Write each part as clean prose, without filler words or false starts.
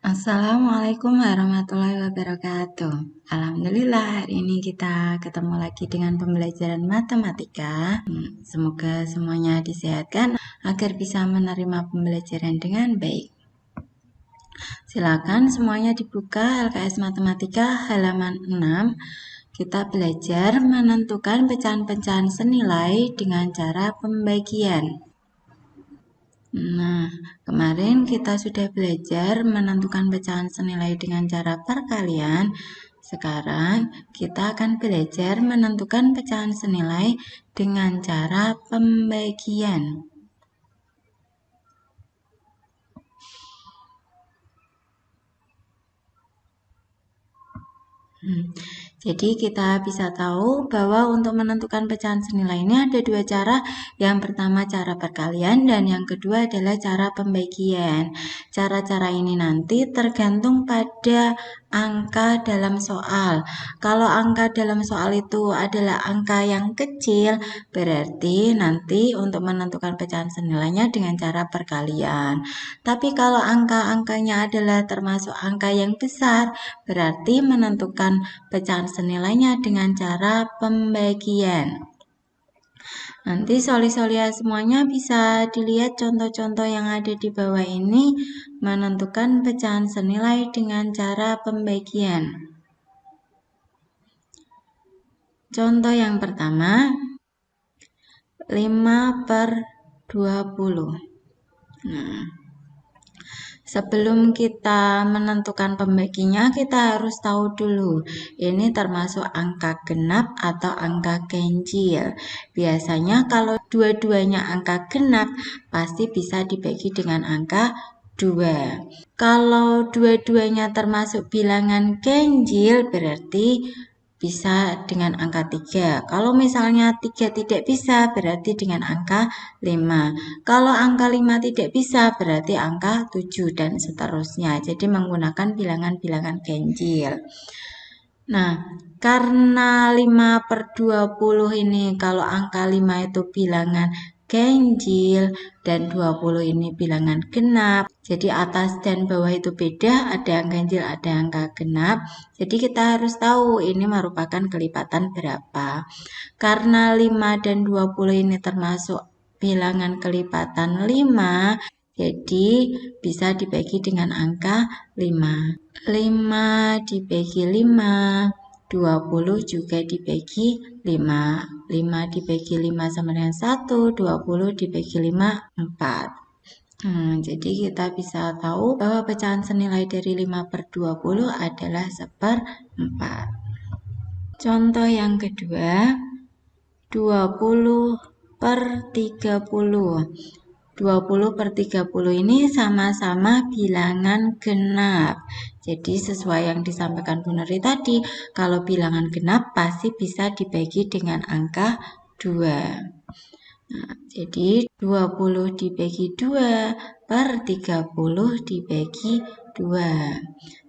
Assalamualaikum warahmatullahi wabarakatuh. Alhamdulillah hari ini kita ketemu lagi dengan pembelajaran matematika. Semoga semuanya disehatkan agar bisa menerima pembelajaran dengan baik. Silakan semuanya dibuka LKS Matematika halaman 6. Kita belajar menentukan pecahan-pecahan senilai dengan cara pembagian. Nah, kemarin kita sudah belajar menentukan pecahan senilai dengan cara perkalian. Sekarang kita akan belajar menentukan pecahan senilai dengan cara pembagian. Jadi kita bisa tahu bahwa untuk menentukan pecahan senilai ini ada dua cara. Yang pertama cara perkalian dan yang kedua adalah cara pembagian. Cara-cara ini nanti tergantung pada angka dalam soal. Kalau angka dalam soal itu adalah angka yang kecil, berarti nanti untuk menentukan pecahan senilainya dengan cara perkalian. Tapi kalau angka-angkanya adalah termasuk angka yang besar, berarti menentukan pecahan senilainya dengan cara pembagian. Nanti soli-solia semuanya bisa dilihat contoh-contoh yang ada di bawah ini menentukan pecahan senilai dengan cara pembagian. Contoh yang pertama, 5/20. Sebelum kita menentukan pembaginya, kita harus tahu dulu ini termasuk angka genap atau angka ganjil. Biasanya kalau dua-duanya angka genap, pasti bisa dibagi dengan angka 2. Kalau dua-duanya termasuk bilangan ganjil, berarti bisa dengan angka 3. Kalau misalnya 3 tidak bisa, berarti dengan angka 5. Kalau angka 5 tidak bisa, berarti angka 7 dan seterusnya. Jadi menggunakan bilangan-bilangan ganjil. Nah, karena 5/20 ini kalau angka 5 itu bilangan ganjil dan 20 ini bilangan genap. Jadi atas dan bawah itu beda, ada yang ganjil, ada yang angka genap. Jadi kita harus tahu ini merupakan kelipatan berapa. Karena 5 dan 20 ini termasuk bilangan kelipatan 5, jadi bisa dibagi dengan angka 5. 5 dibagi 5, 20 juga dibagi 5. 5 dibagi 5 sama dengan 1, 20 dibagi 5, 4. Jadi kita bisa tahu bahwa pecahan senilai dari 5/20 adalah 1/4. Contoh yang kedua, 20/30. 20/30 ini sama-sama bilangan genap. Jadi sesuai yang disampaikan Bu Nuri tadi, kalau bilangan genap pasti bisa dibagi dengan angka 2. Nah, jadi 20 dibagi 2/30 dibagi 2.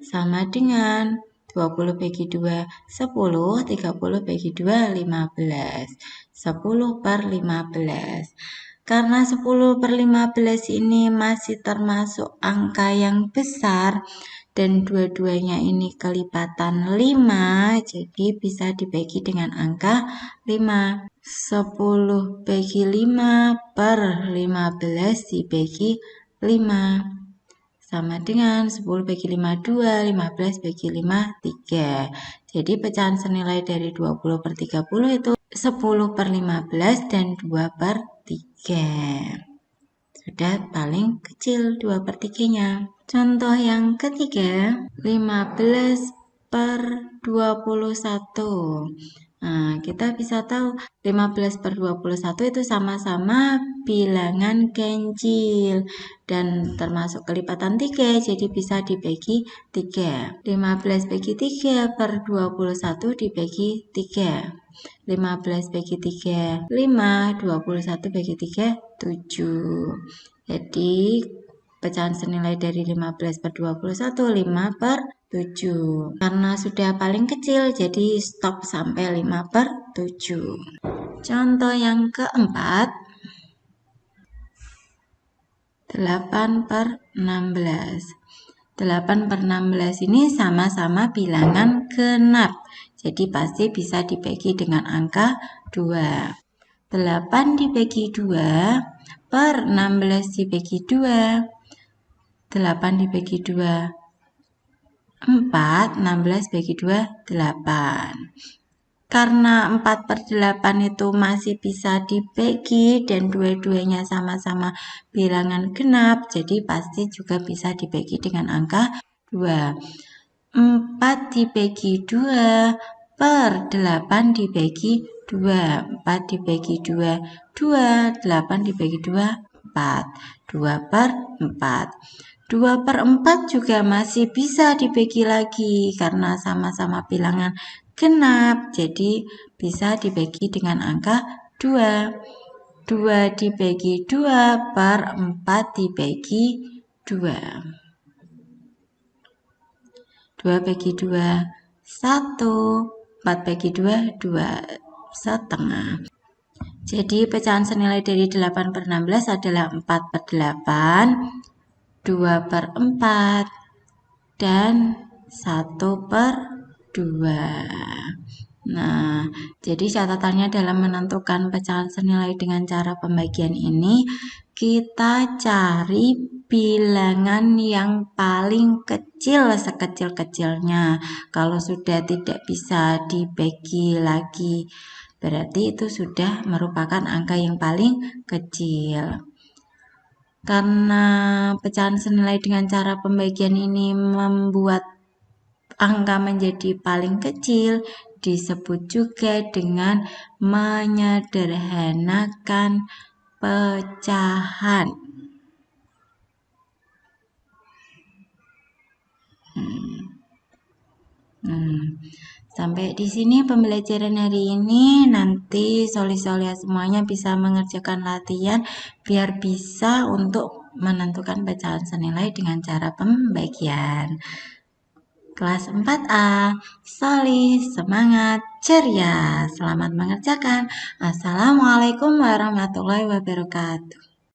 Sama dengan 20 bagi 2, 10, 30 bagi 2, 15. 10/15. Karena 10/15 ini masih termasuk angka yang besar dan dua-duanya ini kelipatan 5, jadi bisa dibagi dengan angka 5. 10 bagi 5/15 dibagi 5. Sama dengan 10 bagi 5, 2, 15 bagi 5, 3. Jadi pecahan senilai dari 20/30 itu 10/15 dan 2/3. Sudah paling kecil 2/3-nya. Contoh yang ketiga, 15/21. Nah, kita bisa tahu 15/21 itu sama-sama bilangan ganjil dan termasuk kelipatan 3, jadi bisa dibagi 3. 15 bagi 3/21 dibagi 3. 15 bagi 3, 5, 21 bagi 3, 7. Jadi pecahan senilai dari 15/21, 5/7. Karena sudah paling kecil, jadi stop sampai 5/7. Contoh yang keempat, 8/16. 8 per 16 ini sama-sama bilangan genap. Jadi pasti bisa dibagi dengan angka 2. 8 dibagi 2 per 16 dibagi 2. 8 dibagi 2, 4. 16 bagi 2, 8. Karena 4 per 8 itu masih bisa dibagi dan dua-duanya sama-sama bilangan genap, jadi pasti juga bisa dibagi dengan angka 2. 4 dibagi 2 per 8 dibagi 2. 4 dibagi 2, 2. 8 dibagi 2, 4. 2 per 4. 2 per 4 juga masih bisa dibagi lagi karena sama-sama bilangan genap, jadi bisa dibagi dengan angka 2. 2 dibagi 2 per 4 dibagi 2. 2 bagi 2, 1. 4 bagi 2, 2,5. Jadi pecahan senilai dari 8 per 16 adalah 4 per 8, 2 per 4, dan 1 per 2. Nah, jadi catatannya dalam menentukan pecahan senilai dengan cara pembagian ini, kita cari bilangan yang paling kecil sekecil-kecilnya. Kalau sudah tidak bisa dibagi lagi, berarti itu sudah merupakan angka yang paling kecil. Karena pecahan senilai dengan cara pembagian ini membuat angka menjadi paling kecil, disebut juga dengan menyederhanakan pecahan. Sampai di sini pembelajaran hari ini. Nanti soli-solia semuanya bisa mengerjakan latihan biar bisa untuk menentukan pecahan senilai dengan cara pembagian. Kelas 4A, Soli, semangat, ceria. Selamat mengerjakan. Assalamualaikum warahmatullahi wabarakatuh.